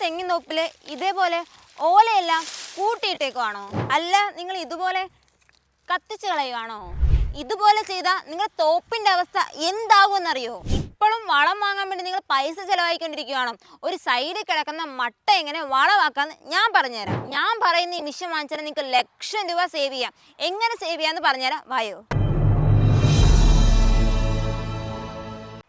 തെങ്ങിൻ തോപ്പിൽ ഇതേപോലെ ഓലയെല്ലാം കൂട്ടിയിട്ടേക്കുവാണോ? അല്ല നിങ്ങൾ ഇതുപോലെ കത്തിച്ച് കളയുവാണോ? ഇതുപോലെ ചെയ്താൽ നിങ്ങളുടെ തോപ്പിൻ്റെ അവസ്ഥ എന്താകുമെന്നറിയോ? ഇപ്പോഴും വളം വാങ്ങാൻ വേണ്ടി നിങ്ങൾ പൈസ ചിലവായിക്കൊണ്ടിരിക്കുകയാണോ? ഒരു സൈഡിൽ കിടക്കുന്ന മട്ട എങ്ങനെ വളമാക്കാന്ന് ഞാൻ പറഞ്ഞുതരാം. ഞാൻ പറയുന്ന ഈ മിഷൻ വാങ്ങിച്ചാൽ നിങ്ങൾക്ക് ലക്ഷം രൂപ സേവ് ചെയ്യാം. എങ്ങനെ സേവ് ചെയ്യാമെന്ന് പറഞ്ഞുതരാം, വായോ.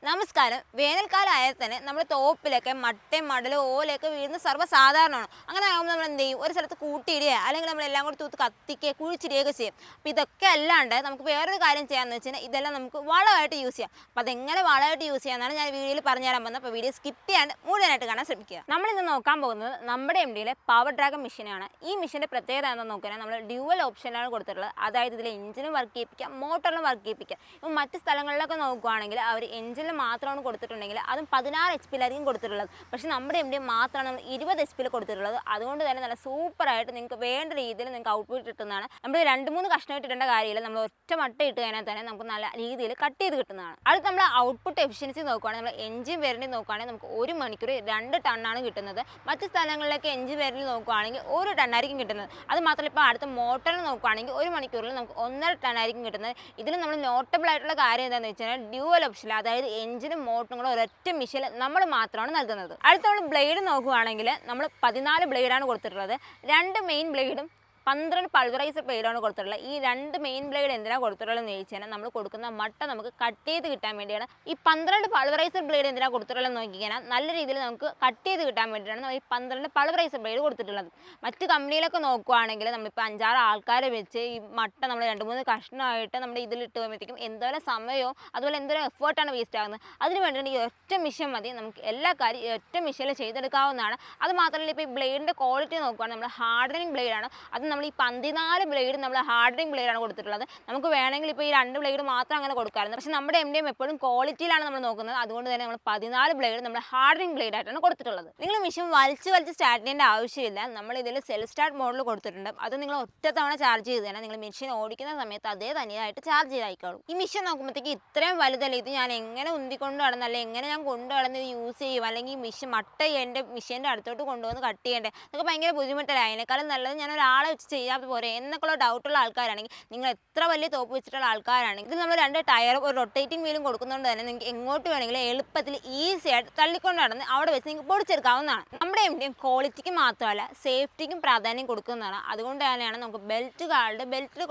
നമസ്കാരം. വേനൽക്കാലം ആയാൽ തന്നെ നമ്മുടെ തോപ്പിലൊക്കെ മട്ടയും മടലും ഓലയൊക്കെ വീഴുന്ന സർവ്വസാധാരണമാണ്. അങ്ങനെ ആകുമ്പോൾ നമ്മൾ എന്ത് ചെയ്യും? ഒരു സ്ഥലത്ത് കൂട്ടിയിടുക, അല്ലെങ്കിൽ നമ്മളെല്ലാം കൂടി തൂത്ത് കത്തിക്കുക, കുഴിച്ചിടുകയൊക്കെ ചെയ്യും. അപ്പോൾ ഇതൊക്കെ അല്ലാണ്ട് നമുക്ക് വേറൊരു കാര്യം ചെയ്യാമെന്ന് വെച്ച് കഴിഞ്ഞാൽ ഇതെല്ലാം നമുക്ക് വളമായിട്ട് യൂസ് ചെയ്യാം. അപ്പോൾ അതെങ്ങനെ വളമായിട്ട് യൂസ് ചെയ്യാമെന്നാണ് ഞാൻ വീഡിയോയിൽ പറഞ്ഞുതരാൻ പോകുന്നത്. അപ്പോൾ വീഡിയോ സ്കിപ്പ് ചെയ്യാണ്ട് മുഴുവനായിട്ട് കാണാൻ ശ്രമിക്കുക. നമ്മളിന്ന് നോക്കാൻ പോകുന്നത് നമ്മുടെ MDയിലെ പവർ ഡ്രാഗൺ മെഷീനാണ്. ഈ മെഷീൻ്റെ പ്രത്യേകത എന്താണെന്ന് നോക്കിയാൽ നമ്മൾ ഡ്യുവൽ ഓപ്ഷനിലാണ് കൊടുത്തിട്ടുള്ളത്. അതായത് ഇതിൽ എഞ്ചിനും വർക്ക് ചെയ്യിപ്പിക്കാം, മോട്ടറിലും വർക്ക് ചെയ്യിപ്പിക്കാം. ഇപ്പോൾ മറ്റ് സ്ഥലങ്ങളിലൊക്കെ നോക്കുകയാണെങ്കിൽ അവർ എഞ്ചിനിൽ മാത്രമാണ് കൊടുത്തിട്ടുണ്ടെങ്കിൽ അതും 16 HP കൊടുത്തിട്ടുള്ളത്. പക്ഷേ നമ്മുടെ MD മാത്രമാണ് നമ്മൾ 20 HP കൊടുത്തിട്ടുള്ളത്. അതുകൊണ്ട് തന്നെ നല്ല സൂപ്പറായിട്ട് നിങ്ങൾക്ക് വേണ്ട രീതിയിൽ നിങ്ങൾക്ക് ഔട്ട്പുട്ട് കിട്ടുന്നതാണ്. നമ്മൾ 2-3 കഷ്ണമായിട്ട് ഇടേണ്ട കാര്യമില്ല. നമ്മൾ ഒറ്റ മട്ട ഇട്ട് കഴിഞ്ഞാൽ തന്നെ നമുക്ക് നല്ല രീതിയിൽ കട്ട് ചെയ്ത് കിട്ടുന്നതാണ്. അടുത്ത് നമ്മൾ ഔട്ട്പുട്ട് എഫിഷ്യൻസി നോക്കുകയാണെങ്കിൽ നമ്മൾ എഞ്ചിൻ വേരിയൻ്റ് നോക്കുകയാണെങ്കിൽ നമുക്ക് 1 മണിക്കൂർ 2 ടണ്ണാണ് കിട്ടുന്നത്. മറ്റ് സ്ഥലങ്ങളിലൊക്കെ എഞ്ചിൻ വേരിയൻ്റ് നോക്കുകയാണെങ്കിൽ 1 ടണ്ണായിരിക്കും കിട്ടുന്നത്. അത് മാത്രമല്ല ഇപ്പോൾ അടുത്ത മോട്ടറിൽ നോക്കുകയാണെങ്കിൽ 1 മണിക്കൂറിൽ നമുക്ക് 1.5 ടണ്ണായിരിക്കും കിട്ടുന്നത്. ഇതിൽ നമ്മൾ നോട്ടബിൾ ആയിട്ടുള്ള കാര്യം എന്താണെന്ന് വെച്ച് കഴിഞ്ഞാൽ ഡ്യുവൽ ഓപ്ഷൻ, അതായത് എഞ്ചിനും മോട്ടറും കൂടെ ഒരൊറ്റ മെഷീനിൽ നമ്മൾ മാത്രമാണ് നൽകുന്നത്. അടുത്ത നമ്മൾ ബ്ലേഡ് നോക്കുകയാണെങ്കിൽ നമ്മൾ 14 ബ്ലേഡാണ് കൊടുത്തിട്ടുള്ളത്. 2 മെയിൻ ബ്ലേഡും 12 പൾവറൈസർ ബ്ലേഡാണ് കൊടുത്തിട്ടുള്ളത്. ഈ 2 മെയിൻ ബ്ലേഡ് എന്തിനാണ് കൊടുത്തിട്ടുള്ളതെന്ന് ചോദിച്ചു കഴിഞ്ഞാൽ നമ്മൾ കൊടുക്കുന്ന മട്ട നമുക്ക് കട്ട് ചെയ്ത് കിട്ടാൻ വേണ്ടിയാണ്. ഈ 12 പൾവറൈസർ ബ്ലേഡ് എന്തിനാണ് കൊടുത്തിട്ടുള്ളതെന്ന് നോക്കിക്കഴിഞ്ഞാൽ നല്ല രീതിയിൽ നമുക്ക് കട്ട് ചെയ്ത് കിട്ടാൻ വേണ്ടിയിട്ടാണ് നമ്മൾ ഈ 12 പൾവറൈസർ ബ്ലേഡ് കൊടുത്തിട്ടുള്ളത്. മറ്റ് കമ്പനിയിലൊക്കെ നോക്കുകയാണെങ്കിൽ നമ്മളിപ്പോൾ 5-6 ആൾക്കാരെ വെച്ച് ഈ മട്ട നമ്മൾ 2-3 കഷ്ണമായിട്ട് നമ്മുടെ ഇതിലിട്ട് പോകുമ്പോഴത്തേക്കും എന്തോരം സമയവും അതുപോലെ എന്തോരം എഫേർട്ടാണ് വേസ്റ്റ് ആകുന്നത്. അതിന് വേണ്ടിയിട്ട് ഈ ഒറ്റ മെഷീൻ മതി, നമുക്ക് എല്ലാ കാര്യം ഒറ്റ മെഷീനിൽ ചെയ്തെടുക്കാവുന്നതാണ്. അത് മാത്രമല്ല ഇപ്പോൾ ഈ ബ്ലേഡിൻ്റെ ക്വാളിറ്റി നോക്കുകയാണെങ്കിൽ നമ്മൾ ഹാർഡനിങ് ബ്ലേഡാണ്. അത് നമ്മൾ ഈ 14 ബ്ലേഡ് നമ്മൾ ഹാർഡനിങ് ബ്ലേഡാണ് കൊടുത്തിട്ടുള്ളത്. നമുക്ക് വേണമെങ്കിൽ ഇപ്പോൾ ഈ 2 ബ്ലേഡ് മാത്രം അങ്ങനെ കൊടുക്കാറുണ്ട്. പക്ഷേ നമ്മുടെ MD എപ്പോഴും ക്വാളിറ്റിയിലാണ് നമ്മൾ നോക്കുന്നത്. അതുകൊണ്ട് തന്നെ നമ്മൾ 14 ബ്ലേഡ് നമ്മൾ ഹാർഡനിങ് ബ്ലേഡായിട്ടാണ് കൊടുത്തിട്ടുള്ളത്. നിങ്ങൾ മെഷീൻ വലിച്ച് സ്റ്റാർട്ട് ചെയ്യേണ്ട ആവശ്യമില്ല. നമ്മൾ ഇതിൽ സെൽഫ് സ്റ്റാർട്ട് മോഡിൽ കൊടുത്തിട്ടുണ്ട്. അത് നിങ്ങൾ ഒറ്റ തവണ ചാർജ് ചെയ്ത് തന്നെ നിങ്ങൾ മെഷീൻ ഓടിക്കുന്ന സമയത്ത് അതേ തനിയായിട്ട് ചാർജ് ചെയ്തായിക്കോളും. ഈ മെഷീൻ നോക്കുമ്പോഴത്തേക്ക് ഇത്രയും വലുതല്ല. ഇത് ഞാൻ എങ്ങനെ ഉന്തിക്കൊണ്ട് നടന്ന് അല്ലെങ്കിൽ എങ്ങനെ ഞാൻ കൊണ്ട് നടന്ന് ഇത് യൂസ് ചെയ്യും, അല്ലെങ്കിൽ ഈ മെഷീൻ മട്ട എൻ്റെ മെഷീൻ്റെ അടുത്തോട്ട് കൊണ്ടുവന്ന് കട്ട് ചെയ്യേണ്ടത് നിങ്ങൾക്ക് ഭയങ്കര ബുദ്ധിമുട്ടല്ല. അതിനേക്കാളും നല്ലത് ഞാൻ ഒരാളെ വെച്ച് ചെയ്യാത്ത പോരെ എന്നൊക്കെയുള്ള ഡൗട്ടുള്ള ആൾക്കാരാണെങ്കിൽ, നിങ്ങൾ എത്ര വലിയ തോപ്പ് വെച്ചിട്ടുള്ള ആൾക്കാരാണെങ്കിൽ ഇത് നമ്മൾ 2 ടയറും ഒരു റൊട്ടേറ്റിംഗ് വീലും കൊടുക്കുന്നതുകൊണ്ട് തന്നെ നിങ്ങൾക്ക് എങ്ങോട്ട് വേണമെങ്കിലും എളുപ്പത്തിൽ ഈസി ആയിട്ട് തള്ളിക്കൊണ്ട് നടന്ന് അവിടെ വെച്ച് നിങ്ങൾക്ക് പൊടിച്ചെടുക്കാവുന്നതാണ്. നമ്മുടെ MD ക്വാളിറ്റിക്ക് മാത്രമല്ല സേഫ്റ്റിക്കും പ്രാധാന്യം കൊടുക്കുന്നതാണ്. അതുകൊണ്ട് തന്നെയാണ് നമുക്ക് ബെൽറ്റ്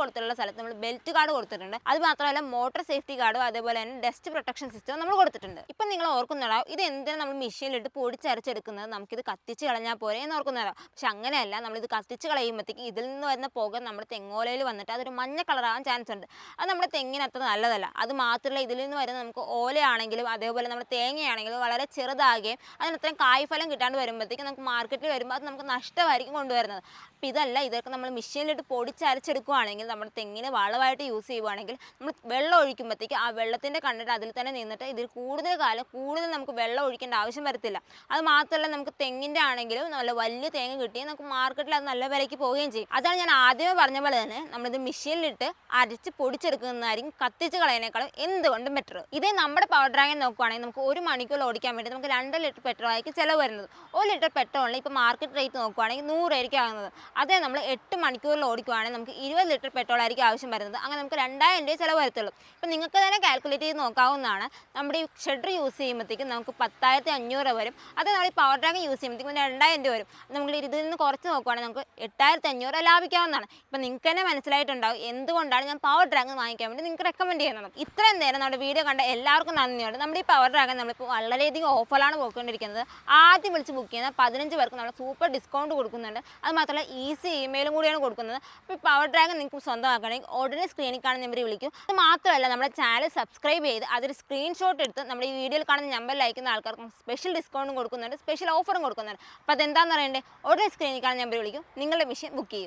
കൊടുത്തിട്ടുള്ള സ്ഥലത്ത് നമ്മൾ ബെൽറ്റ് കാർഡ് കൊടുത്തിട്ടുണ്ട്. അത് മാത്രമല്ല മോട്ടോർ സേഫ്റ്റി കാർഡും അതേപോലെ തന്നെ ഡസ്റ്റ് പ്രൊട്ടക്ഷൻ സിസ്റ്റം നമ്മൾ കൊടുത്തിട്ടുണ്ട്. ഇപ്പം നിങ്ങൾ ഓർക്കുന്നുണ്ടാവും ഇത് എന്തിനാണ് നമ്മൾ മെഷീനിലിട്ട് പൊടിച്ചരച്ചെടുക്കുന്നത്, നമുക്കിത് കത്തിച്ച് കളഞ്ഞാൽ പോരെ എന്ന് ഓർക്കുന്നുണ്ടാവും. പക്ഷെ അങ്ങനെയല്ല. നമ്മളിത് കത്തിച്ച് കളയുമ്പോഴത്തേക്ക് ഇതിൽ നിന്ന് വരുന്ന പുക നമ്മുടെ തെങ്ങോലയിൽ വന്നിട്ട് അതൊരു മഞ്ഞ കളറാകാൻ ചാൻസ് ഉണ്ട്. അത് നമ്മുടെ തെങ്ങിന് അത്ര നല്ലതല്ല. അത് മാത്രമല്ല ഇതിൽ നിന്ന് വരുന്ന നമുക്ക് ഓലയാണെങ്കിലും അതേപോലെ നമ്മുടെ തേങ്ങയാണെങ്കിലും വളരെ ചെറുതാകുകയും അതിനത്രയും കായ്ഫലം കിട്ടാണ്ട് വരുമ്പോഴത്തേക്ക് നമുക്ക് മാർക്കറ്റിൽ വരുമ്പോൾ അത് നമുക്ക് നഷ്ടമായിരിക്കും കൊണ്ടുവരുന്നത്. അപ്പോൾ ഇതല്ല, ഇതൊക്കെ നമ്മൾ മെഷീനിലിട്ട് പൊടിച്ചരച്ചെടുക്കുകയാണെങ്കിൽ നമ്മുടെ തെങ്ങിന് വളമായിട്ട് യൂസ് ചെയ്യുകയാണെങ്കിൽ നമ്മൾ വെള്ളം ഒഴിക്കുമ്പോഴത്തേക്ക് ആ വെള്ളത്തിൻ്റെ കണ്ടിട്ട് അതിൽ തന്നെ നിന്നിട്ട് ഇതിൽ കൂടുതൽ നമുക്ക് വെള്ളം ഒഴിക്കേണ്ട ആവശ്യം വരത്തില്ല. അത് മാത്രമല്ല നമുക്ക് തെങ്ങിൻ്റെ ആണെങ്കിലും നല്ല വലിയ തേങ്ങ കിട്ടിയാൽ നമുക്ക് മാർക്കറ്റിൽ അത് നല്ല വിലയ്ക്ക് പോവുകയും ചെയ്യും. അതാണ് ഞാൻ ആദ്യമേ പറഞ്ഞ പോലെ തന്നെ നമ്മളിത് മെഷീനിലിട്ട് അരച്ച് പൊടിച്ചെടുക്കുന്നതായിരിക്കും കത്തിച്ച് കളയുന്നതിനേക്കാളും എന്തുകൊണ്ടും ബെറ്റർ. ഇതേ നമ്മുടെ പവർ ഡ്രാഗൺ നോക്കുകയാണെങ്കിൽ നമുക്ക് 1 മണിക്കൂർ ഓടിക്കാൻ വേണ്ടി നമുക്ക് 2 ലിറ്റർ പെട്രോൾ ആയിരിക്കും ചിലവ് വരുന്നത്. 1 ലിറ്റർ പെട്രോളിന് ഇപ്പോൾ മാർക്കറ്റ് റേറ്റ് നോക്കുകയാണെങ്കിൽ 100 ആയിരിക്കും ആകുന്നത്. അതേ നമ്മൾ 8 മണിക്കൂറിൽ ഓടിക്കുകയാണെങ്കിൽ നമുക്ക് 20 ലിറ്റർ പെട്രോൾ ആയിരിക്കും ആവശ്യം വരുന്നത്. അങ്ങനെ നമുക്ക് 2000 രൂപ ചിലവ് വരത്തുള്ളൂ. ഇപ്പോൾ നിങ്ങൾക്ക് തന്നെ കാൽക്കുലേറ്റ് ചെയ്ത് നോക്കാവുന്നതാണ്. നമ്മുടെ ഈ ഷെഡർ യൂസ് ചെയ്യുമ്പോഴത്തേക്കും നമുക്ക് 10,500 വരും. അത് നമ്മൾ ഈ പവർ ഡ്രാഗൺ യൂസ് ചെയ്യുമ്പോഴത്തേക്കും 2000 രൂപ വരും. നമ്മൾ ഇതിൽ നിന്ന് കുറച്ച് നോക്കുകയാണെങ്കിൽ നമുക്ക് 8,500 ലാഭിക്കാവുന്നതാണ്. ഇപ്പം നിങ്ങൾക്ക് തന്നെ മനസ്സിലായിട്ടുണ്ടാവും എന്തുകൊണ്ടാണ് ഞാൻ പവർ ഡ്രാഗൺ വാങ്ങിക്കാൻ വേണ്ടി നിങ്ങൾക്ക് റെക്കമെൻഡ് ചെയ്യുന്നത്. ഇത്രയും നേരം നമ്മുടെ വീഡിയോ കണ്ട എല്ലാവർക്കും നന്ദിയുണ്ട്. നമ്മുടെ ഈ പവർ ഡ്രാഗൺ നമ്മളിപ്പോൾ വളരെയധികം ഓഫറിലാണ് പോയിക്കൊണ്ടിരിക്കുന്നത്. ആദ്യം വിളിച്ച് ബുക്ക് ചെയ്യുന്ന 15 പേർക്ക് നമ്മൾ സൂപ്പർ ഡിസ്കൗണ്ട് കൊടുക്കുന്നുണ്ട്. അത് മാത്രമല്ല ഈസി ഇമെയിലും കൂടിയാണ് കൊടുക്കുന്നത്. അപ്പോൾ ഈ പവർ ഡ്രാഗൺ നിങ്ങൾക്ക് സ്വന്തമാക്കണമെങ്കിൽ ഉടനെ സ്ക്രീനിൽ കാണുന്ന നമ്പർ വിളിക്കും. അത് മാത്രമല്ല നമ്മുടെ ചാനൽ സബ്സ്ക്രൈബ് ചെയ്ത് അതൊരു സ്ക്രീൻഷോട്ട് എടുത്ത് നമ്മുടെ ഈ വീഡിയോയിൽ കാണുന്ന നമ്പറിൽ അയക്കുന്ന ആൾക്കാർക്ക് സ്പെഷ്യൽ ഡിസ്കൗണ്ടും കൊടുക്കുന്നുണ്ട്, സ്പെഷ്യൽ ഓഫറും കൊടുക്കുന്നുണ്ട്. അപ്പോൾ അതെന്താണെന്ന് അറിയണ്ടേ? ഉടനെ സ്ക്രീനിൽ കാണുന്ന നമ്പർ വിളിക്കും, നിങ്ങളുടെ മെഷീൻ ബുക്ക് ചെയ്യും.